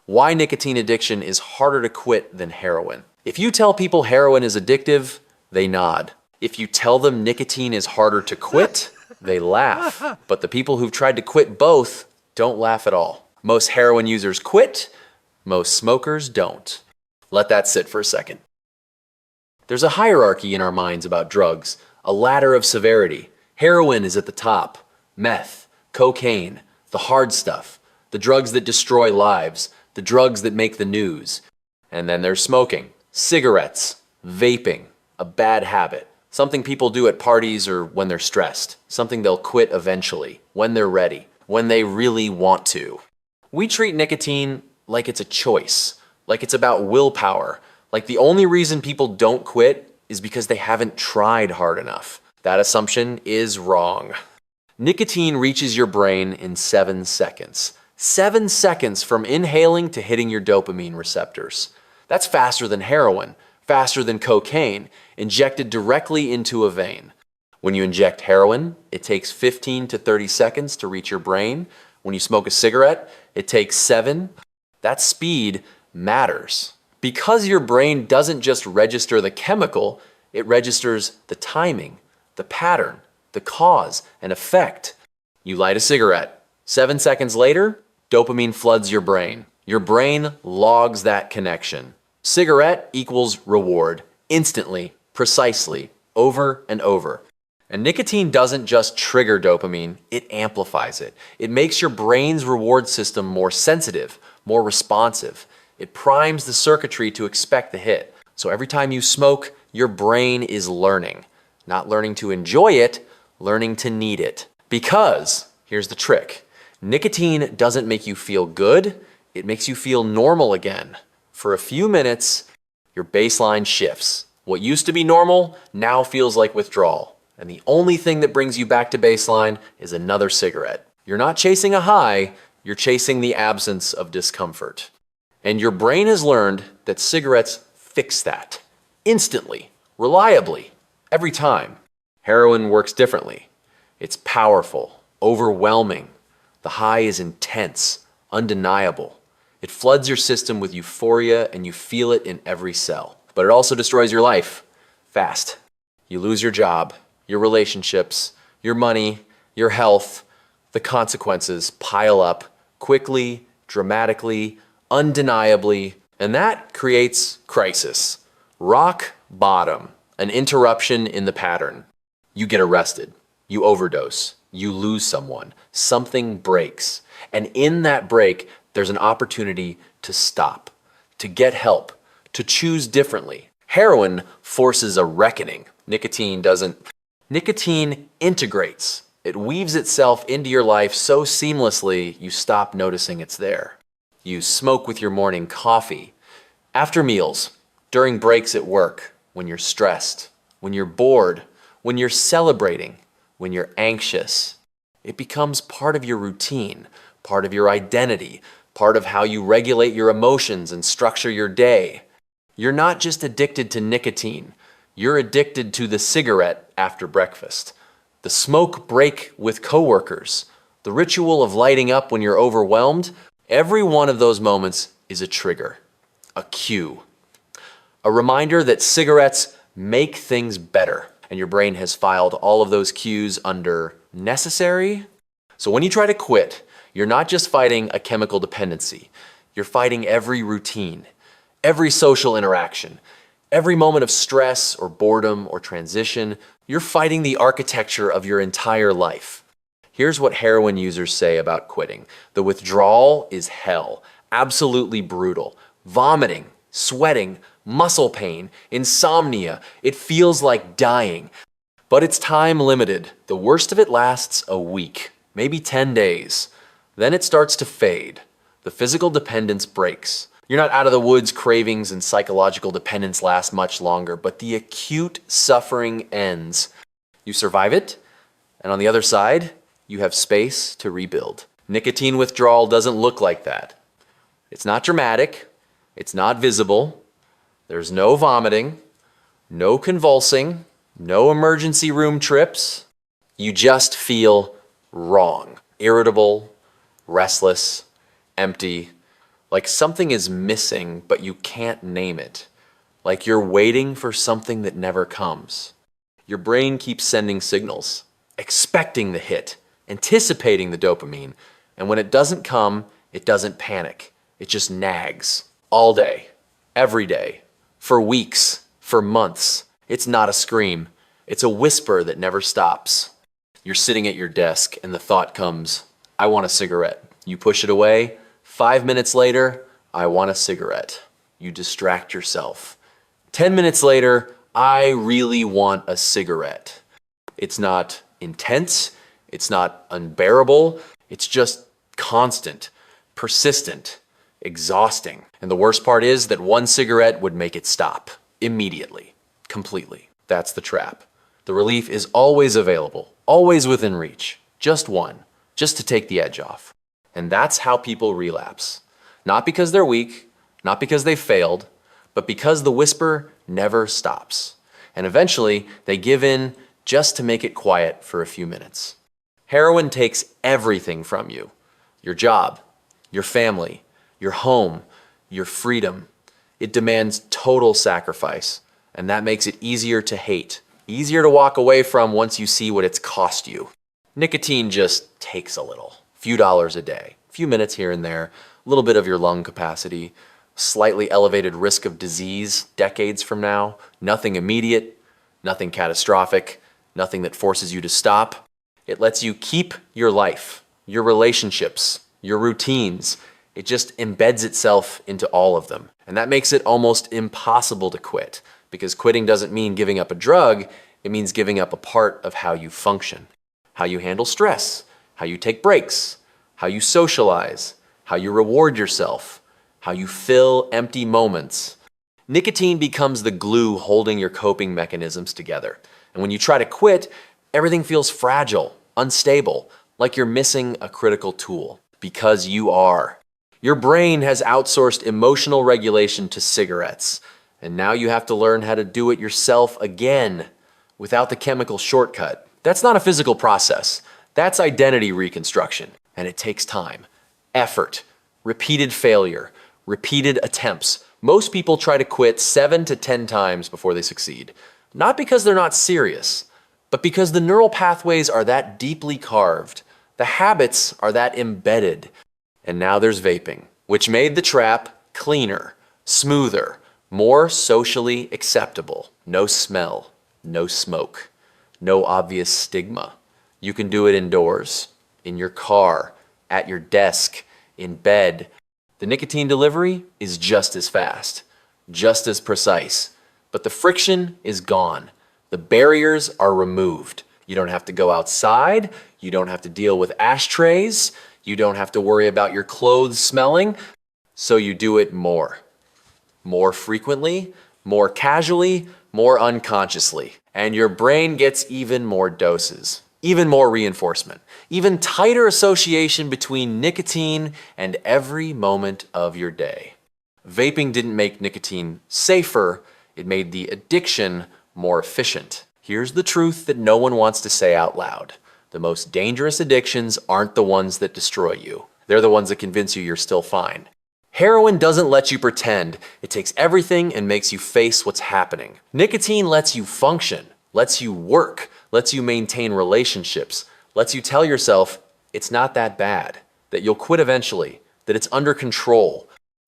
Why nicotine addiction is harder to quit than heroin. If you tell people heroin is addictive, they nod. If you tell them nicotine is harder to quit, they laugh. But the people who've tried to quit both don't laugh at all. Most heroin users quit, most smokers don't. Let that sit for a second. There's a hierarchy in our minds about drugs, a ladder of severity. Heroin is at the top, meth, cocaine, the hard stuff, the drugs that destroy lives, the drugs that make the news. And then there's smoking, cigarettes, vaping, a bad habit, something people do at parties or when they're stressed, something they'll quit eventually, when they're ready, when they really want to. We treat nicotine like it's a choice, like it's about willpower, like the only reason people don't quit is because they haven't tried hard enough. That assumption is wrong. Nicotine reaches your brain in 7 seconds. 7 seconds from inhaling to hitting your dopamine receptors. That's faster than heroin, faster than cocaine, injected directly into a vein. When you inject heroin, it takes 15 to 30 seconds to reach your brain. When you smoke a cigarette, it takes 7. That speed matters. Because your brain doesn't just register the chemical, it registers the timing, the pattern, the cause and effect. You light a cigarette. 7 seconds later, dopamine floods your brain. Your brain logs that connection. Cigarette equals reward, instantly, precisely, over and over. And nicotine doesn't just trigger dopamine, it amplifies it. It makes your brain's reward system more sensitive, more responsive. It primes the circuitry to expect the hit. So every time you smoke, your brain is learning. Not learning to enjoy it, learning to need it. Because, here's the trick, nicotine doesn't make you feel good, it makes you feel normal again. For a few minutes, your baseline shifts. What used to be normal now feels like withdrawal. And the only thing that brings you back to baseline is another cigarette. You're not chasing a high, you're chasing the absence of discomfort. And your brain has learned that cigarettes fix that. Instantly, reliably, every time. Heroin works differently. It's powerful, overwhelming. The high is intense, undeniable. It floods your system with euphoria and you feel it in every cell. But it also destroys your life, fast. You lose your job, your relationships, your money, your health. The consequences pile up quickly, dramatically, undeniably, and that creates crisis. Rock bottom, an interruption in the pattern. You get arrested, you overdose, you lose someone, something breaks. And in that break, there's an opportunity to stop, to get help, to choose differently. Heroin forces a reckoning. Nicotine doesn't. Nicotine integrates. It weaves itself into your life so seamlessly you stop noticing it's there. You smoke with your morning coffee, after meals, during breaks at work, when you're stressed, when you're bored, when you're celebrating, when you're anxious. It becomes part of your routine, part of your identity, part of how you regulate your emotions and structure your day. You're not just addicted to nicotine, you're addicted to the cigarette after breakfast, the smoke break with coworkers, the ritual of lighting up when you're overwhelmed. Every one of those moments is a trigger, a cue, a reminder that cigarettes make things better, and your brain has filed all of those cues under necessary. So when you try to quit, you're not just fighting a chemical dependency, you're fighting every routine, every social interaction, every moment of stress or boredom or transition. You're fighting the architecture of your entire life. Here's what heroin users say about quitting. The withdrawal is hell, absolutely brutal. Vomiting, sweating, muscle pain, insomnia. It feels like dying. But it's time limited. The worst of it lasts a week, maybe 10 days. Then it starts to fade. The physical dependence breaks. You're not out of the woods. Cravings and psychological dependence last much longer, but the acute suffering ends. You survive it, and on the other side, you have space to rebuild. Nicotine withdrawal doesn't look like that. It's not dramatic. It's not visible. There's no vomiting, no convulsing, no emergency room trips. You just feel wrong, irritable, restless, empty, Like something is missing, but you can't name it. Like you're waiting for something that never comes. Your brain keeps sending signals, expecting the hit, anticipating the dopamine, and when it doesn't come, it doesn't panic. It just nags all day, every day, for weeks, for months. It's not a scream. It's a whisper that never stops. You're sitting at your desk and the thought comes, I want a cigarette. You push it away. 5 minutes later, I want a cigarette. You distract yourself. 10 minutes later, I really want a cigarette. It's not intense. It's not unbearable. It's just constant, persistent, exhausting. And the worst part is that one cigarette would make it stop immediately, completely. That's the trap. The relief is always available, always within reach. Just one, just to take the edge off. And that's how people relapse. Not because they're weak, not because they failed, but because the whisper never stops. And eventually, they give in just to make it quiet for a few minutes. Heroin takes everything from you. Your job, your family, your home, your freedom. It demands total sacrifice, and that makes it easier to hate, easier to walk away from once you see what it's cost you. Nicotine just takes a little. Few dollars a day, a few minutes here and there, a little bit of your lung capacity, slightly elevated risk of disease decades from now, nothing immediate, nothing catastrophic, nothing that forces you to stop. It lets you keep your life, your relationships, your routines. It just embeds itself into all of them. And that makes it almost impossible to quit, because quitting doesn't mean giving up a drug, it means giving up a part of how you function, how you handle stress, how you take breaks, how you socialize, how you reward yourself, how you fill empty moments. Nicotine becomes the glue holding your coping mechanisms together. And when you try to quit, everything feels fragile, unstable, like you're missing a critical tool, because you are. Your brain has outsourced emotional regulation to cigarettes, and now you have to learn how to do it yourself again without the chemical shortcut. That's not a physical process. That's identity reconstruction, and it takes time, effort, repeated failure, repeated attempts. Most people try to quit 7 to 10 times before they succeed. Not because they're not serious, but because the neural pathways are that deeply carved. The habits are that embedded. And now there's vaping, which made the trap cleaner, smoother, more socially acceptable. No smell, no smoke, no obvious stigma. You can do it indoors, in your car, at your desk, in bed. The nicotine delivery is just as fast, just as precise, but the friction is gone. The barriers are removed. You don't have to go outside. You don't have to deal with ashtrays. You don't have to worry about your clothes smelling. So you do it more frequently, more casually, more unconsciously. And your brain gets even more doses, even more reinforcement, even tighter association between nicotine and every moment of your day. Vaping didn't make nicotine safer, it made the addiction more efficient. Here's the truth that no one wants to say out loud. The most dangerous addictions aren't the ones that destroy you. They're the ones that convince you you're still fine. Heroin doesn't let you pretend. It takes everything and makes you face what's happening. Nicotine lets you function, lets you work, lets you maintain relationships, lets you tell yourself it's not that bad, that you'll quit eventually, that it's under control.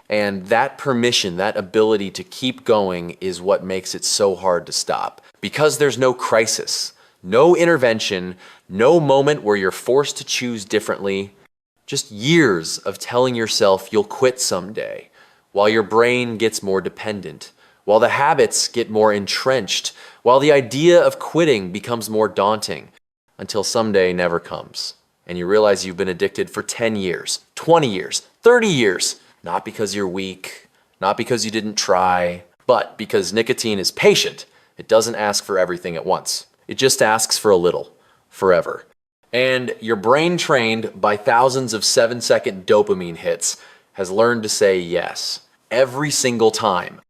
And that permission, that ability to keep going is what makes it so hard to stop. Because there's no crisis, no intervention, no moment where you're forced to choose differently. Just years of telling yourself you'll quit someday, while your brain gets more dependent, while the habits get more entrenched, while the idea of quitting becomes more daunting, until someday never comes. And you realize you've been addicted for 10 years, 20 years, 30 years. Not because you're weak, not because you didn't try, but because nicotine is patient. It doesn't ask for everything at once. It just asks for a little, forever. And your brain, trained by thousands of 7-second dopamine hits, has learned to say yes every single time.